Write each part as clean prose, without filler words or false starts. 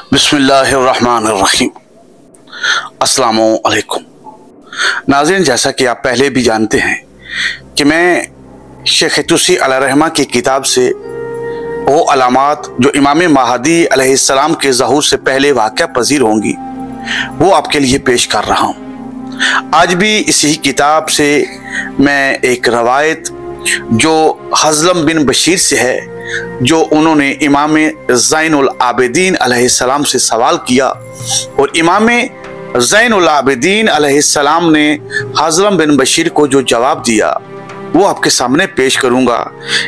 बिस्मिल्लाहिर्रहमानिर्रहीम। अस्सलामु अलैकुम। नाज़रीन, जैसा कि आप पहले भी जानते हैं कि मैं शेख तुसी अलैहिर्रहमा की किताब से वो अलामात जो इमाम महदी अलैहिस्सलाम के ज़हूर से पहले वाक़या पज़ीर होंगी वो आपके लिए पेश कर रहा हूँ। आज भी इसी किताब से मैं एक रवायत जो हज़लम बिन बशीर से है, जो उन्होंने इमाम ज़ैनुल आबिदीन अलैहिस्सलाम से सवाल किया और इमाम ज़ैनुल आबिदीन अलैहिस्सलाम ने हज़लम बिन बशीर को जो जवाब दिया वो आपके सामने पेश करूंगा।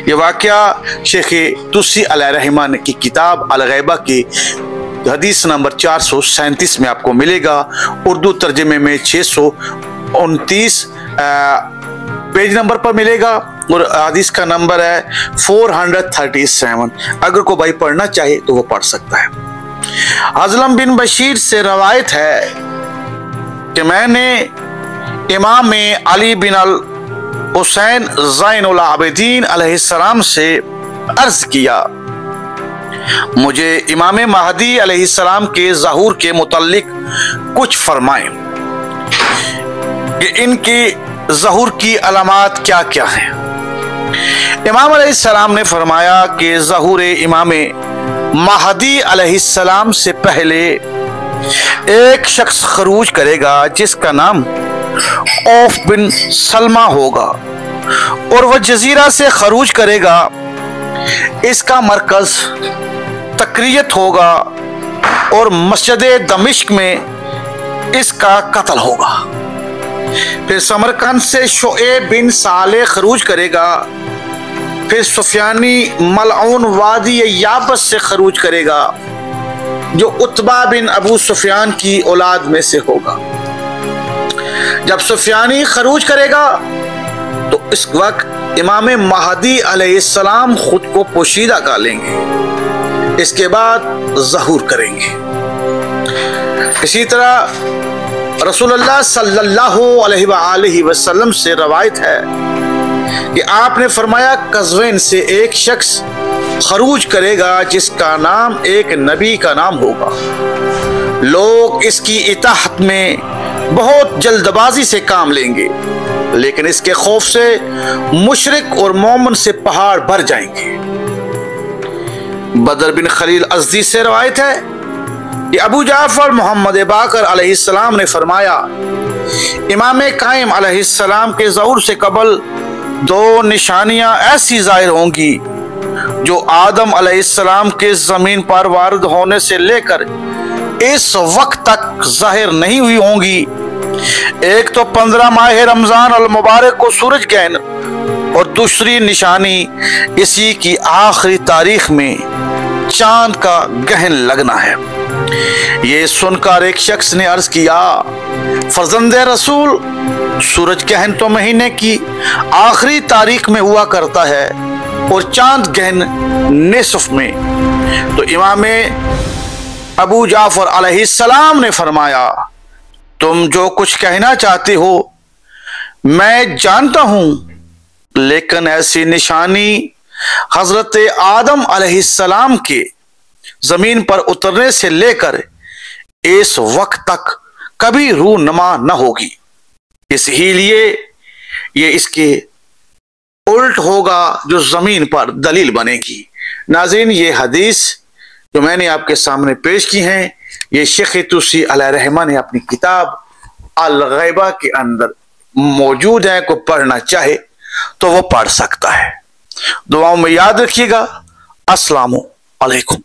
ये वाक़या शेख तुसी अलैहिर्रहमा की किताब अल-ग़ैबा की हदीस नंबर 437 में आपको मिलेगा। उर्दू तर्जमे में 629 पेज नंबर पर मिलेगा और हदीस का नंबर है 437। अगर कोई भाई पढ़ना चाहे तो वो पढ़ सकता है। हज़लम बिन बशीर से रवायत है कि मैंने इमाम अली बिन अल हुसैन ज़ैनुल आबिदीन अलैहिस्सलाम से अर्ज किया, मुझे इमाम महदी अलैहिस्सलाम के ज़हूर के मुतल्लिक कुछ फरमाएं कि इनकी ज़हूर की अलामात क्या क्या हैं। इमाम अलैहिस्सलाम ने फरमाया कि ज़हूर इमाम महदी अलैहिस्सलाम से पहले एक शख्स खरूज करेगा जिसका नाम औफ बिन सलमा होगा और वह जजीरा से खरूज करेगा। इसका मरकज तकरियत होगा और मस्जिद दमिश्क में इसका कत्ल होगा। फिर समरकंद से शोएब बिन साले खरूज करेगा। फिर सुफियानी मलऊन वादी याबस से खरूज करेगा जो उत्बा बिन अबू सुफियान की औलाद में से होगा। जब सुफियानी खरूज करेगा तो इस वक्त इमाम महदी अलैहिस्सलाम खुद को पोशीदा कर लेंगे, इसके बाद ज़हूर करेंगे। इसी तरह रसूलुल्लाह सल्लल्लाहु अलैहि वसल्लम से रवायत है कि आपने फरमाया, कज़वीन से एक शख्स खरूज करेगा जिसका नाम एक नबी का नाम होगा। लोग इसकी इताअत में बहुत जल्दबाजी से काम लेंगे, लेकिन इसके खौफ से मुशरिक और मोमिन से पहाड़ भर जाएंगे। बदर बिन खलील अज़दी से रवायत है कि अबू जाफर मोहम्मद बाकर अलैहिस्सलाम ने फरमाया, इमाम कायम अलैहिस्सलाम के ज़हूर से कबल दो निशानियां ऐसी ज़ाहिर होंगी जो आदम अलैहिस्सलाम के ज़मीन पर वारिद होने से लेकर इस वक्त तक ज़ाहिर नहीं हुई होंगी। एक तो 15 माह रमज़ान अल मुबारक को सूरज ग्रहण और दूसरी निशानी इसी की आखिरी तारीख में चांद का ग्रहण लगना है। ये सुनकर एक शख्स ने अर्ज किया, फर्जंदे रसूल, सूरज ग्रहण तो महीने की आखिरी तारीख में हुआ करता है और चांद ग्रहण निसफ में। तो इमाम अबू जाफर अलैहिस्सलाम ने फरमाया, तुम जो कुछ कहना चाहते हो मैं जानता हूं, लेकिन ऐसी निशानी हजरत आदम अलैहिस्सलाम के जमीन पर उतरने से लेकर इस वक्त तक कभी रूनमा न होगी, इसलिए ये इसके उल्ट होगा जो जमीन पर दलील बनेगी। नाज़रीन, ये हदीस जो मैंने आपके सामने पेश की हैं, ये शेख तुसी अलैहिर्रहमा ने अपनी किताब अल-ग़ैबा के अंदर मौजूद है। को पढ़ना चाहे तो वो पढ़ सकता है। दुआओं में याद रखिएगा। अस्सलामु अलैकुम।